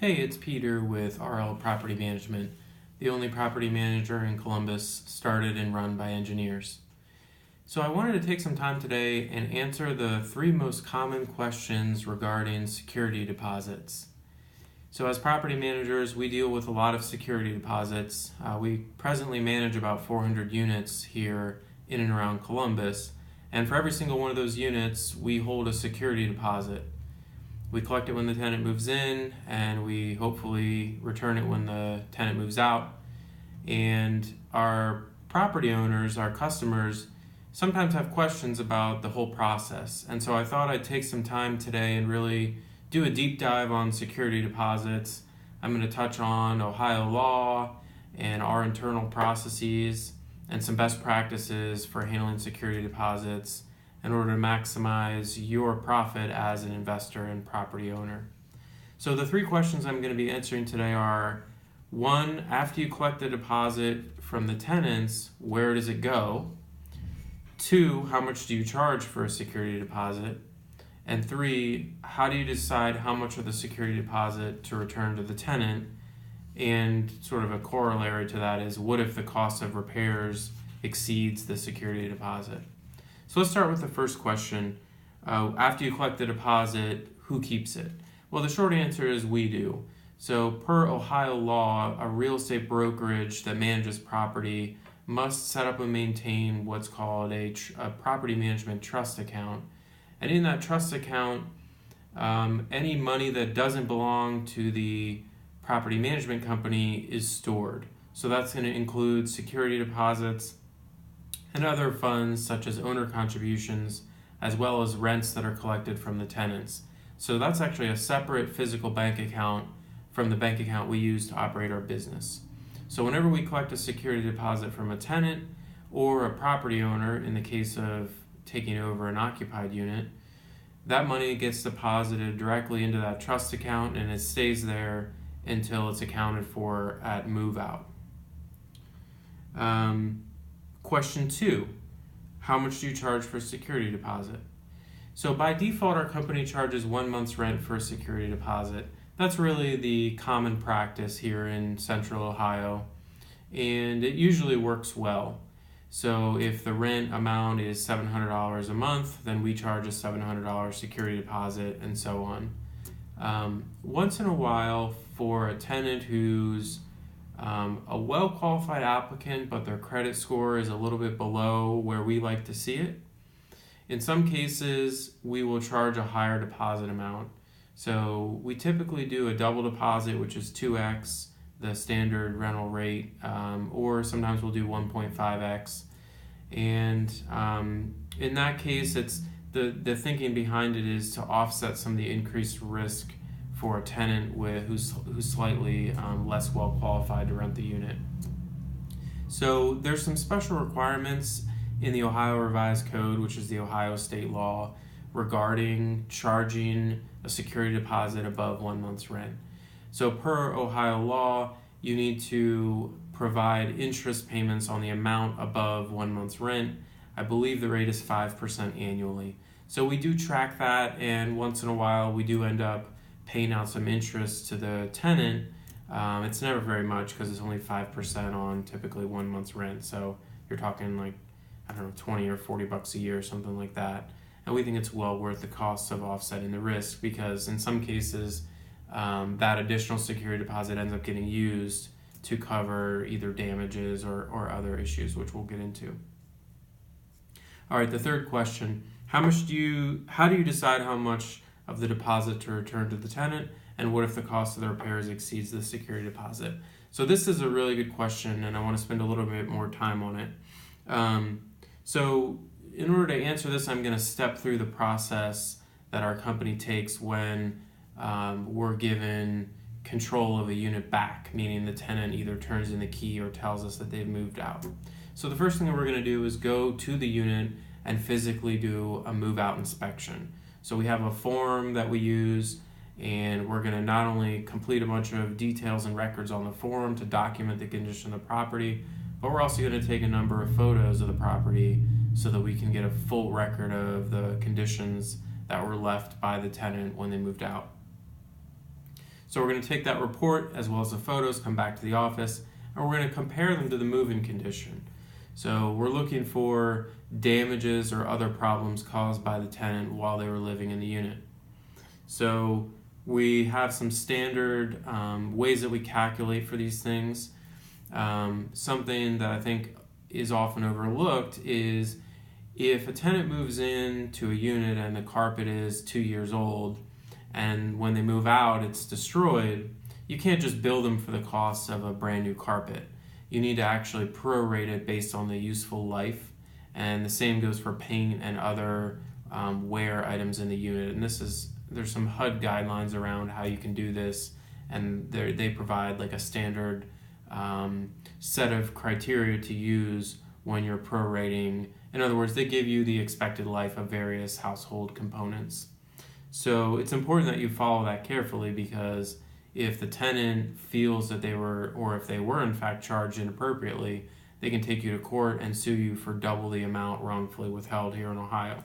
Hey, it's Peter with RL Property Management, the only property manager in Columbus started and run by engineers. So I wanted to take some time today and answer the three most common questions regarding security deposits. So as property managers, we deal with a lot of security deposits. We presently manage about 400 units here in and around Columbus, and for every single one of those units, we hold a security deposit. We collect it when the tenant moves in, and we hopefully return it when the tenant moves out. And our property owners, our customers, sometimes have questions about the whole process. And so I thought I'd take some time today and really do a deep dive on security deposits. I'm going to touch on Ohio law and our internal processes and some best practices for handling security deposits in order to maximize your profit as an investor and property owner. So the three questions I'm going to be answering today are: one, after you collect the deposit from the tenants, where does it go? Two, how much do you charge for a security deposit? And three, how do you decide how much of the security deposit to return to the tenant? And sort of a corollary to that is, what if the cost of repairs exceeds the security deposit? So let's start with the first question. After you collect the deposit, who keeps it? Well, the short answer is we do. So per Ohio law, a real estate brokerage that manages property must set up and maintain what's called a property management trust account. And in that trust account, any money that doesn't belong to the property management company is stored. So that's going to include security deposits and other funds such as owner contributions, as well as rents that are collected from the tenants. So that's actually a separate physical bank account from the bank account we use to operate our business. So whenever we collect a security deposit from a tenant or a property owner, in the case of taking over an occupied unit, that money gets deposited directly into that trust account and it stays there until it's accounted for at move out. Question two, how much do you charge for a security deposit? So by default, our company charges 1 month's rent for a security deposit. That's really the common practice here in Central Ohio, and it usually works well. So if the rent amount is $700 a month, then we charge a $700 security deposit, and so on. Once in a while, for a tenant who's a well-qualified applicant, but their credit score is a little bit below where we like to see it, in some cases, we will charge a higher deposit amount. So we typically do a double deposit, which is 2x the standard rental rate, or sometimes we'll do 1.5x. And in that case, it's the thinking behind it is to offset some of the increased risk for a tenant who's slightly less well qualified to rent the unit. So there's some special requirements in the Ohio Revised Code, which is the Ohio state law, regarding charging a security deposit above 1 month's rent. So per Ohio law, you need to provide interest payments on the amount above 1 month's rent. I believe the rate is 5% annually. So we do track that, and once in a while we do end up paying out some interest to the tenant. It's never very much because it's only 5% on typically 1 month's rent. So you're talking like, I don't know, 20 or 40 bucks a year, something like that. And we think it's well worth the cost of offsetting the risk, because in some cases that additional security deposit ends up getting used to cover either damages or other issues, which we'll get into. All right, the third question, how do you decide how much of the deposit to return to the tenant, and what if the cost of the repairs exceeds the security deposit? So this is a really good question, and I want to spend a little bit more time on it. So in order to answer this, I'm going to step through the process that our company takes when we're given control of a unit back, meaning the tenant either turns in the key or tells us that they've moved out. So the first thing that we're going to do is go to the unit and physically do a move out inspection. So we have a form that we use, and we're going to not only complete a bunch of details and records on the form to document the condition of the property, but we're also going to take a number of photos of the property so that we can get a full record of the conditions that were left by the tenant when they moved out. So we're going to take that report as well as the photos, come back to the office, and we're going to compare them to the move-in condition. So we're looking for damages or other problems caused by the tenant while they were living in the unit. So we have some standard ways that we calculate for these things. Something that I think is often overlooked is if a tenant moves in to a unit and the carpet is 2 years old, and when they move out it's destroyed, you can't just bill them for the cost of a brand new carpet. You need to actually prorate it based on the useful life, and the same goes for paint and other wear items in the unit. And there's some HUD guidelines around how you can do this, and they provide like a standard set of criteria to use when you're prorating. In other words, they give you the expected life of various household components. So it's important that you follow that carefully, because if the tenant feels that they were, or if they were in fact charged inappropriately, they can take you to court and sue you for double the amount wrongfully withheld here in Ohio.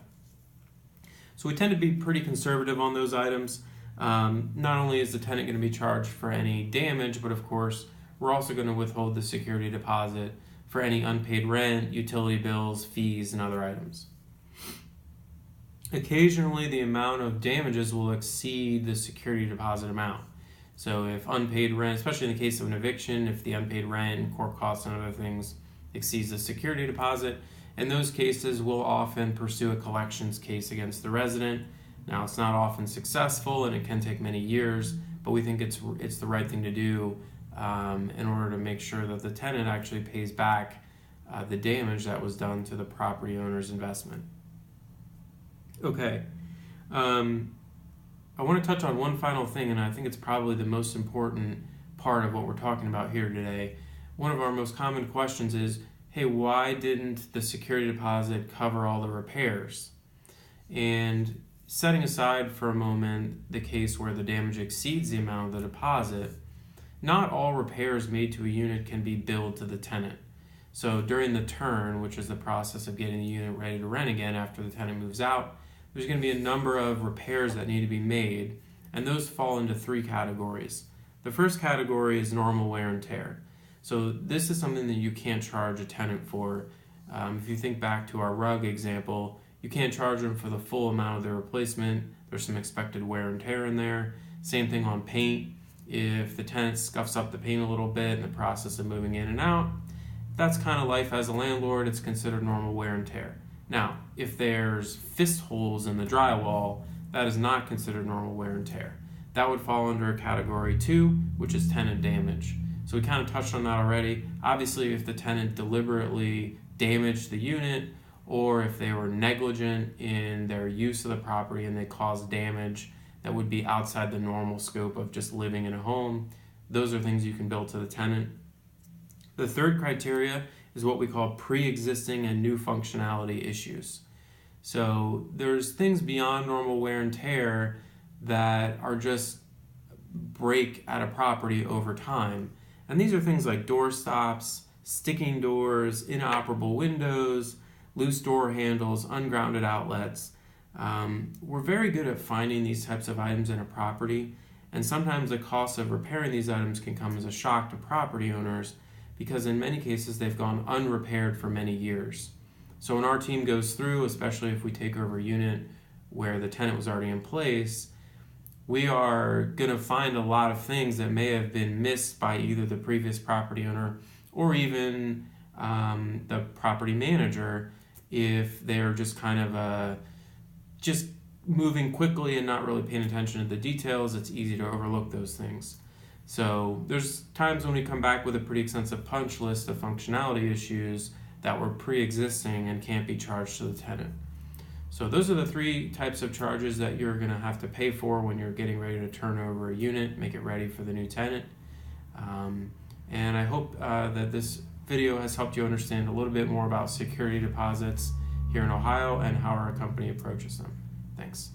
So we tend to be pretty conservative on those items. Not only is the tenant going to be charged for any damage, but of course we're also going to withhold the security deposit for any unpaid rent, utility bills, fees, and other items. Occasionally the amount of damages will exceed the security deposit amount. So if unpaid rent, especially in the case of an eviction, if the unpaid rent and court costs and other things exceeds the security deposit, in those cases we'll often pursue a collections case against the resident. Now it's not often successful and it can take many years, but we think it's the right thing to do in order to make sure that the tenant actually pays back the damage that was done to the property owner's investment. Okay. I want to touch on one final thing, and I think it's probably the most important part of what we're talking about here today. One of our most common questions is, hey, why didn't the security deposit cover all the repairs? And setting aside for a moment the case where the damage exceeds the amount of the deposit, not all repairs made to a unit can be billed to the tenant. So during the turn, which is the process of getting the unit ready to rent again after the tenant moves out, there's going to be a number of repairs that need to be made, and those fall into 3 categories. The first category is normal wear and tear. So this is something that you can't charge a tenant for. If you think back to our rug example, you can't charge them for the full amount of their replacement. There's some expected wear and tear in there. Same thing on paint. If the tenant scuffs up the paint a little bit in the process of moving in and out, that's kind of life as a landlord. It's considered normal wear and tear. Now, if there's fist holes in the drywall, that is not considered normal wear and tear. That would fall under category 2, which is tenant damage. So we kind of touched on that already. Obviously, if the tenant deliberately damaged the unit, or if they were negligent in their use of the property and they caused damage that would be outside the normal scope of just living in a home, those are things you can bill to the tenant. The third criteria is what we call pre-existing and new functionality issues. So there's things beyond normal wear and tear that are just break at a property over time. And these are things like door stops, sticking doors, inoperable windows, loose door handles, ungrounded outlets. We're very good at finding these types of items in a property, and sometimes the cost of repairing these items can come as a shock to property owners, because in many cases they've gone unrepaired for many years. So when our team goes through, especially if we take over a unit where the tenant was already in place, we are going to find a lot of things that may have been missed by either the previous property owner or even the property manager if they're just kind of just moving quickly and not really paying attention to the details. It's easy to overlook those things. So there's times when we come back with a pretty extensive punch list of functionality issues that were pre-existing and can't be charged to the tenant. So those are the 3 types of charges that you're going to have to pay for when you're getting ready to turn over a unit, make it ready for the new tenant. And I hope that this video has helped you understand a little bit more about security deposits here in Ohio and how our company approaches them. Thanks.